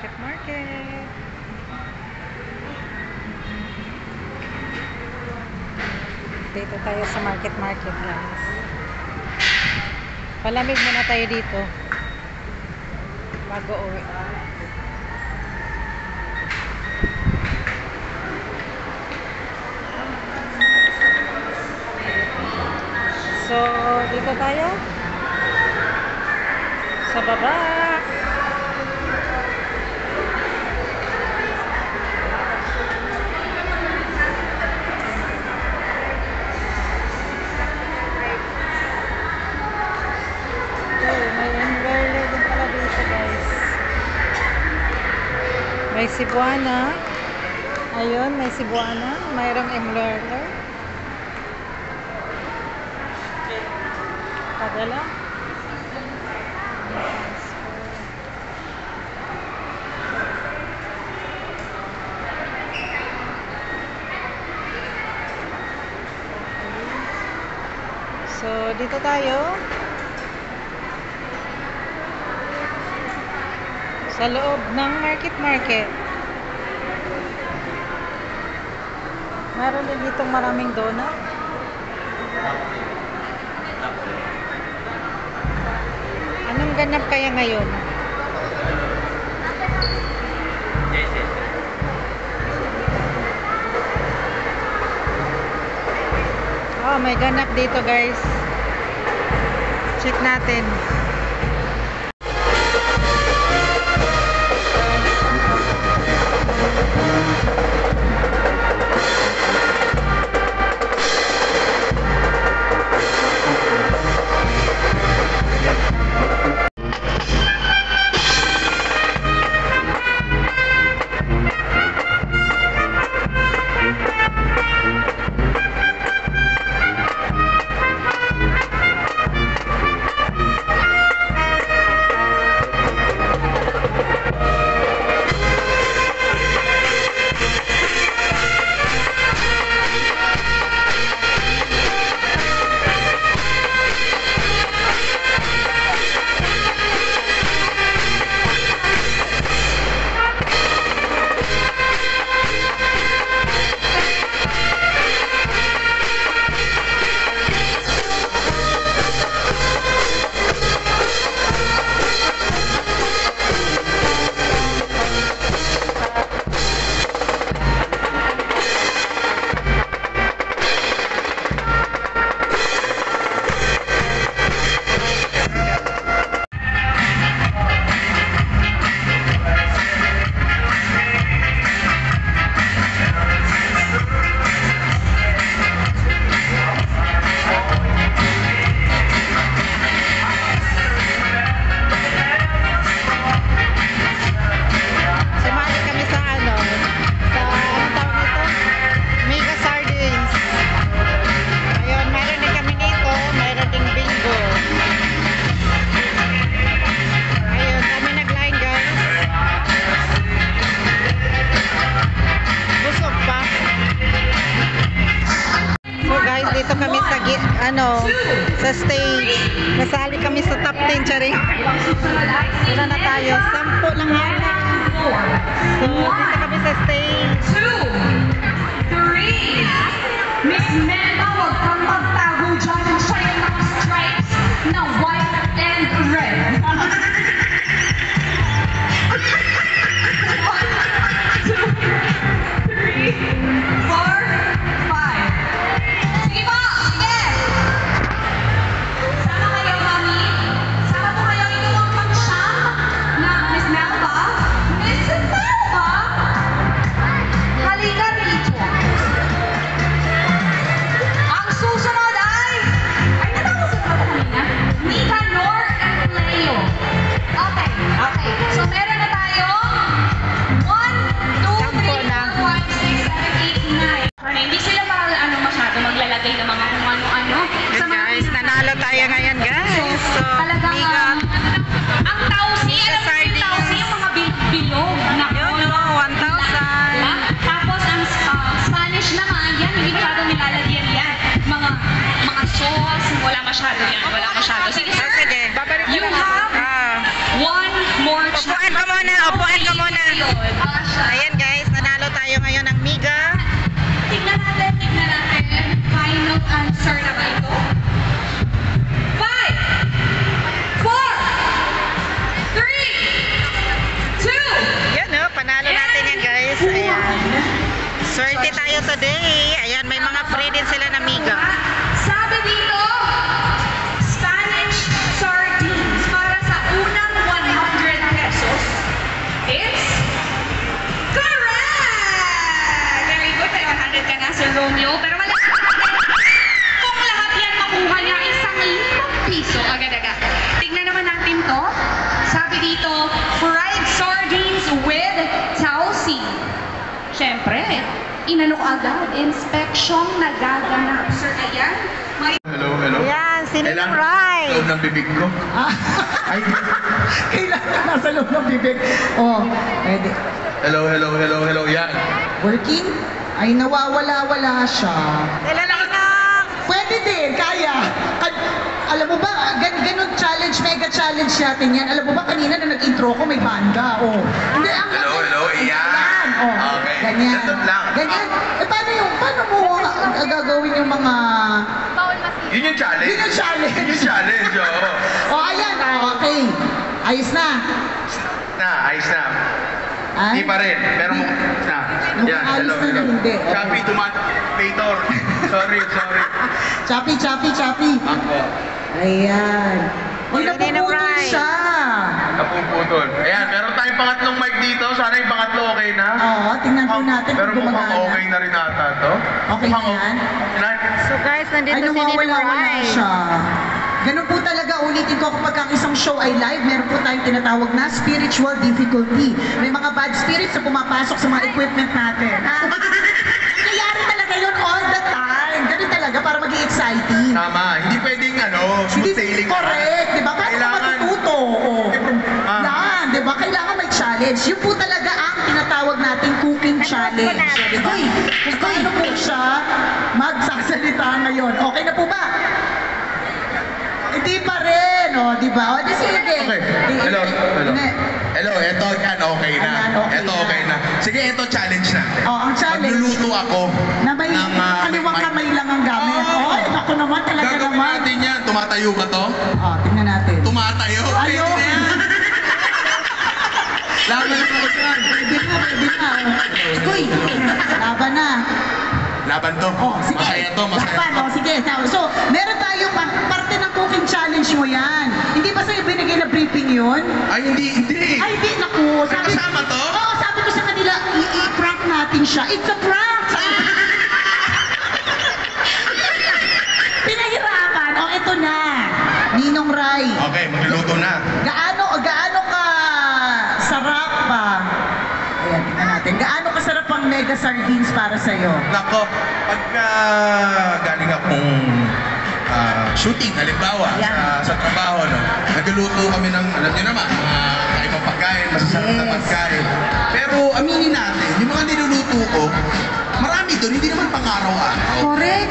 market. Dito tayo sa market guys. Palamig muna tayo dito bago uwi. So dito tayo sa baba. May Cebuana. Ayun, may Cebuana. Mayroong embroider. Padala. So, dito tayo. Sa loob ng market. Meron din ditong maraming donut. Anong ganap kaya ngayon? Oh, may ganap dito guys. Check natin. Dito kami sa stage. Nasali kami sa top 10, charing. Wala na tayo. 10 lang yan. So, dito kami sa stage. 2, 3. Miss Menda, huwag kang magtago dyan. Siya yung naka-stripes na white and red. 1, 2, 3, 4, 5. Sige po! Sige! Sama kayo, mami. Sama po kayo inuwang pang-shop na Miss Melba. Miss Melba! Halika rito. Ang susunod ay natapos ito po kanina. Nika, Nor, and Leo. Okay. So, meron na tayo 1, 2, 3, 4, 5, 6, 7, 8, 9. Hindi sila masyado maglalagay ng mga kung ano-ano. Yes, guys, nanalo tayo ngayon guys. So, Nika. Ang tausi, alam mo yung tausi, yung mga bilog na yun, 1,000. Tapos ang Spanish naman, yan, hindi masyado nilalagyan yan. Mga sauce, wala masyado yan. Sige sir, Sige. you have one more chance. Upuan ka muna. Ayun, Basha. Ayan guys, nanalo tayo ngayon ng Miga. Tignan natin, tignan natin. Final answer na ba ito? 5, 4, 3, 2, Yan o, panalo natin yan guys. Ayan. Swerte tayo today. Ayan, may mga free din sila na Miga. Sabi dito, Spanish sardines para sa unang 100 pesos. It's correct! Very good. May 100 ka na, Sir Romeo. Pero wala kung lahat yan makuha niya, 1,000 piso agad-agad. Tingnan naman natin to. Sabi dito, fried sardines with tausi. Siyempre, inano agad, inspection nagaganap. Sir, ayan, may Hello, hello. Ayan, sino Kailangan yung right? loob ng bibig ko. Ay, Kailangan nasa loob ng bibig. Oh, pwede. hello, hello, hello, hello. Yan. Working? Ay, nawawala-wala siya. Kailan lang. Pwede din, kaya. Alam mo ba, ganun challenge, mega challenge natin yan. Alam mo ba, kanina na nag-intro ko, may banda. Oh. Hindi, Hello, hello. Ayan. Oh, Okay. ganyan. Ganun lang. Ganyan. Eh, paano mo gagawin yung mga... Yun yung challenge. Yun yung challenge. Yun yung challenge, oo. Oh, ayan. Oh, okay. Ayos na. Ayos na. Ay? Hindi pa rin. Pero na. Yan, ayos hello, na hello. hindi. Choppy, Pator. Sorry. Choppy, choppy, choppy. Ako. Ayan. Uy, Wala din ang napuputol right. siya. Napuputol. Ayan, meron tayong pangatlong mic dito. Sana yung pangatlo okay na. Oo, tingnan po natin Pero kung mukhang gumagana. okay na rin ata to. Okay na Mukhang yan? okay na. So guys, nandito Ay, si Ninong nawawala-wala Rai. siya. Ganun po talaga, ulitin ko kapag ang isang show ay live, meron po tayong tinatawag na spiritual difficulty. May mga bad spirits na pumapasok sa mga equipment natin. Nangyayari talaga yun all the time. Ganun talaga para maging exciting. Tama. Hindi pwedeng smooth sailing. Correct, di ba? Paano ka Kailangan- matututo? Oo. Ah. Yan, di ba? Kailangan may challenge. Yun po talaga ang tinatawag nating cooking challenge. natin. Hoy, paano po siya magsasalita ngayon? Okay na po ba? Hindi pa rin, oh, di ba? O, di sige. Okay. Hello. Hindi. Hello, eto yan okay na. Ayan, okay Eto na. okay na. Sige, eto challenge natin. Oh, ang challenge. Magluluto ako Na may kaliwang may- kamay lang ang gamit. Oo. Oh, ako naman, talaga Gagawin naman. natin yan. Tumatayo ba to? Oh, tingnan natin. Tumatayo? Ayun. Pwede na yan. Laban na ako dyan. Pwede na, pwede na. Uy, laban na. Laban to. Oh, sige. Masaya to, masaya Laban, to. oh, sige. So, meron tayong parte ng cooking challenge mo yan. Hindi ba sa'yo binigay na briefing yun? Ay, hindi. Ay, di, naku. Kasama to? Oo, sabi ko sa kanila, i-prank natin siya. It's a prank! Pinahirapan. Oh, eto na. Ninong Rai. Okay, magluluto na. Gaano ka sarap ba? Ayan, tingnan natin. Gaano kasarap ang mega sardines para sa'yo? Nako, pagka galing akong shooting, halimbawa, Yeah. sa trabaho, no, nagluluto kami ng, alam niyo naman, mga kaibang pagkain, masasarap na Yes. pagkain. Pero aminin natin, yung mga niluluto ko, marami doon, hindi naman pang-araw-araw. Correct.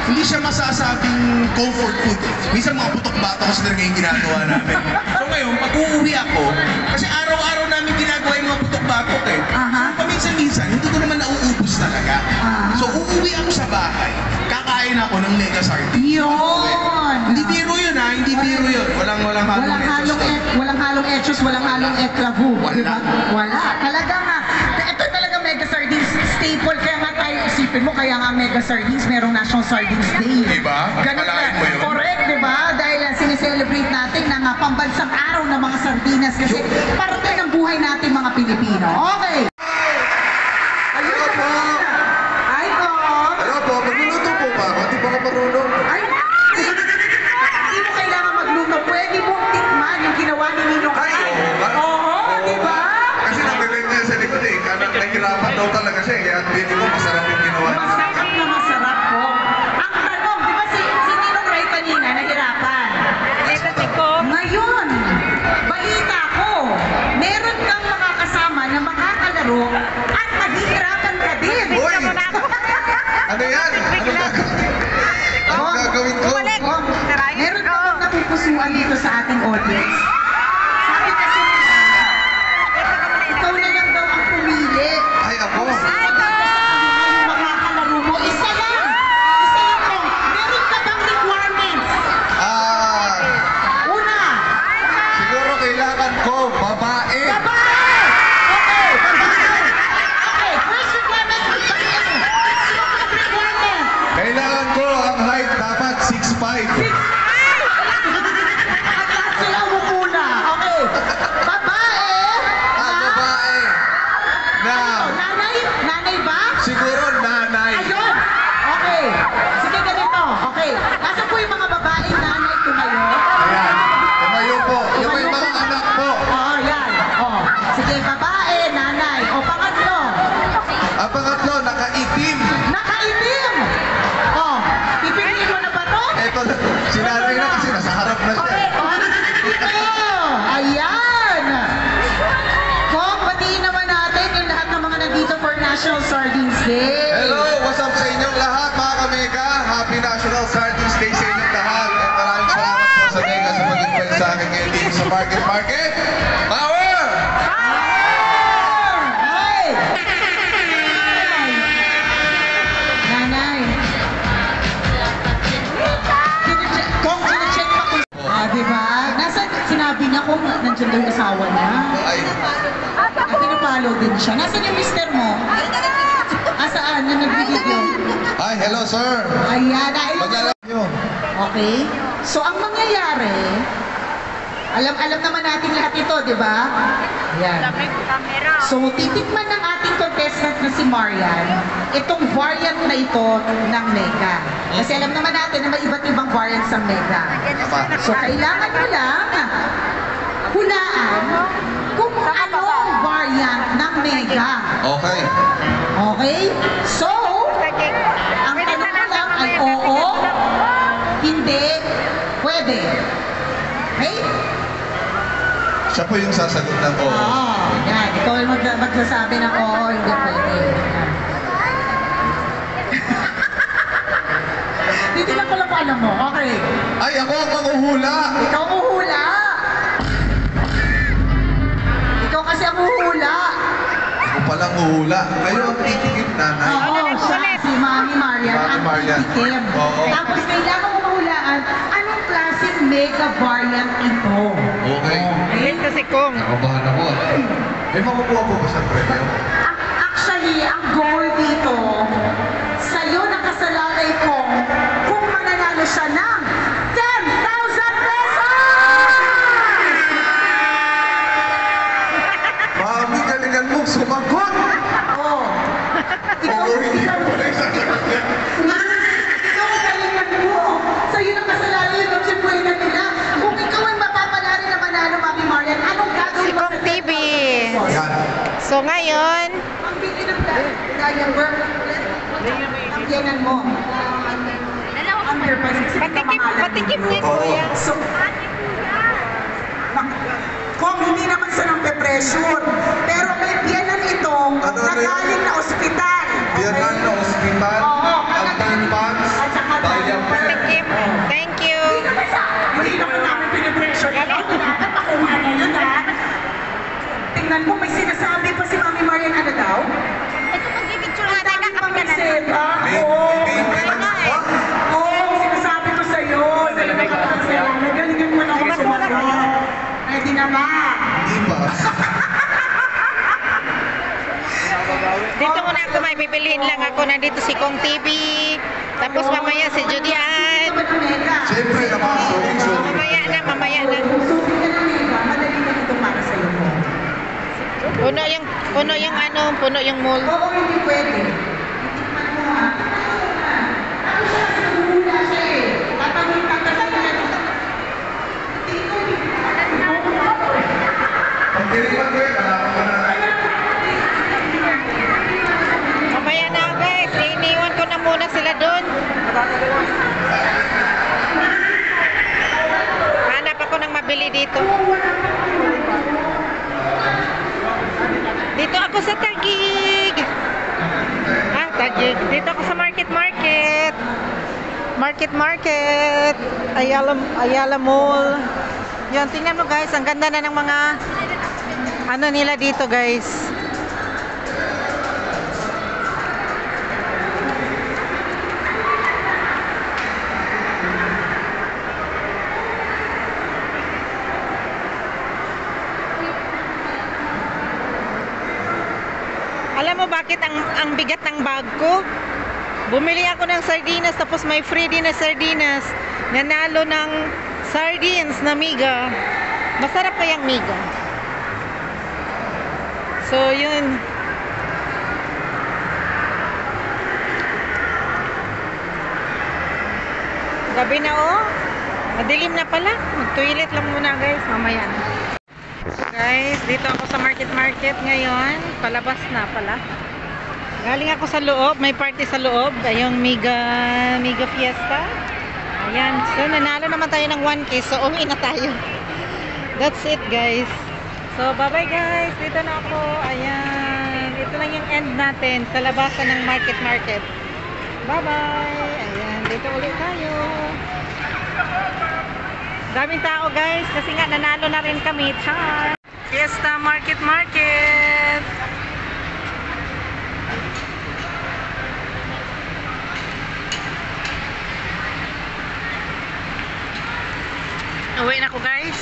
Hindi siya masasabing comfort food. Minsan mga putok-bato kasi talaga yung ginagawa namin. So ngayon, pag uuwi ako, kasi araw-araw namin ginagawa yung mga putok-batok eh. Aha. So paminsan-minsan, hindi ko naman nauubos talaga. Aha. So uuwi ako sa bahay, kakain ako ng mega sardine. Yun. Hindi biro yun ha, hindi biro yun. Walang Walang halong etchos, walang halong eklavu. Wala. Diba? Wala. Talaga nga. Ito talaga mega sardines staple. Kaya nga tayo isipin mo, kaya nga mega sardines, merong National Sardines Day. Diba? Ganun Malaking na. mo yun. Correct, di ba? Dahil sineselebrate natin ng pambansang araw ng mga sardinas kasi parte ng buhay natin mga Pilipino. Okay. Ayun na po. Ay po. Ano po, magluluto po ba ako? Di ba ako marunong? Ay, hindi mo kailangan magluto. Pwede mong tikman yung ginawa ni Ninong Ay, Rai. oo ba? Oo, di ba? Kasi nag-review niya sa likod eh. Nahirapan daw talaga siya eh. Kaya hindi ko masarap yung ginawa niya. Masarap na masarap po. Ang tanong, di ba si Ninong Rai kanina nahirapan? Ngayon, balita ko, meron kang mga kasama na makakalaro at maghihirapan ka din. Uy! Ano yan? Ano gagawin ko? Oh, meron ka bang napupusuan dito sa ating audience? Sabi kasi nila, ikaw na At sila umupo na. Okay. Babae. Babae. Now, Nanay? Nanay ba? siguro nanay. Ayun! Okay. Sige, ganito. Okay. Nasa po yung mga babaeng nanay tumayo? Ayan. Tumayo po. Yung may mga anak po. Oo, yan. Oh. Sige, babae, nanay. O, pangatlo. Ang pangatlo, nakaitim. Nakaitim! Oh, pipiliin mo na ba to? Ito, sinabi na kasi nasa harap na siya. Okay, oh, ayan! Kung batiin naman natin yung lahat ng mga nandito for National Sardines Day. Hello, what's up sa inyong lahat mga kamega? Happy National Sardines Day sa inyong lahat. At maraming salamat po sa Mega sa mag-invite sa akin ngayon dito sa Market Market. Power! Ay! Nanay. Kung sinacheck pa kung... diba? Nasa sinabi niya kung nandiyan daw yung asawa niya. Ay, At pinapalo din siya. Nasaan yung mister mo? Asaan? Na nagbibideo? hi, hello sir. Ayan. Dahil... Mag-alam nyo. Okay? So, ang mangyayari, alam naman natin lahat ito, di ba? Ayan. So, titikman ng ating contestant na si Marian, itong variant na ito ng Mega. Kasi alam naman natin na may iba't ibang variants ng Mega. Tama. So, kailangan mo lang hulaan kung anong variant ng Mega. Okay. Okay? So, ang tanong mo lang ay oo, hindi, pwede. Okay? Siya po yung sasagot ng oo. Oo. Yan. Ikaw ang magsasabi ng oo, hindi pwede. Yan. Titignan ko lang kung alam mo. Okay. Ay, ako ang manguhula. Ikaw ang uhula. Ikaw kasi ang uhula. Ako palang uhula. Kayo ang titigit nanay. Oo, siya si Mami Marian Mami ang Marian. titikim. Oo. Tapos kailangan mo mahulaan anong klaseng mega variant ito. Okay. Ayun kasi kung. Nakabahan ako ah. May makukuha po ba sa premyo? Actually, ang goal dito, sa'yo nakasalalay ko kung mananalo siya ng 10,000 pesos! Mami, galingan mo sumagot! Oh. Ikaw, ikaw ang galingan mo. Sa'yo nakasalalay yung Noche Buena nila. Kung ikaw ay mapapala rin na manalo, Mami Marian, anong Si gagawin mo Kong sa TV. Yan. So ngayon, Ang bili ng ganyang work, ang yanan mo. Underpants. patikim niya kuya. So, kung hindi naman sa ng pressure, pero may biyanan itong Ano nagaling na ospital. Vietnam na ospital, Oo. underpants, At saka diaper. Patikim. Thank you. Hindi naman namin pinipressure yan. Dapat makuha na yun, ha? Tingnan mo, may sinasabi pa si Mami Marian, ano daw? Ito mag-picture Ang dami pang reseta. May Oo. Oo, sinasabi ko sa'yo. Sa'yo nakakansela. Nagalingan mo naman sumagot. Pwede na ba? Di ba? Dito muna ako may bibilihin lang ako. Nandito si Kong TV. Tapos mamaya si Judian. Ito ba ng Mega? Siyempre naman, sorry. Mamaya na, mamaya na. Susunod ka ng Mega. Madali na ito para sa'yo. Puno yung ano, puno yung mall. Oo, hindi pwede. Itikman mo, ha? Tapos siya, sinumula siya eh. Tatawin ka kasi na. Pag tinipan ko yun, alam ko na. Mamaya na guys, iniwan ko na muna sila doon. Hanap ako ng mabili dito. Dito ako sa Taguig. Taguig. Dito ako sa Market. Market. Ayala Mall. Yan, tingnan mo guys, ang ganda na ng mga ano nila dito guys. Alam mo bakit ang bigat ng bag ko? Bumili ako ng sardinas tapos may free din na sardinas. nanalo ng sardines na miga. Masarap kayang miga. So, yun. Gabi na oh. Madilim na pala. Mag-toilet lang muna guys. Mamaya na. Guys, dito ako sa market ngayon. Palabas na pala. Galing ako sa loob. May party sa loob. Ayong Mega Fiesta. Ayan. So, nanalo naman tayo ng 1K. So, uwi na tayo. That's it guys. So, bye-bye guys. Dito na ako. Ayan. Ito lang yung end natin sa labasan ng market. Bye-bye. Ayan. Dito ulit tayo. Daming tao guys. Kasi nga nanalo na rin kami. Char! Fiesta Market. Uwi na ako guys.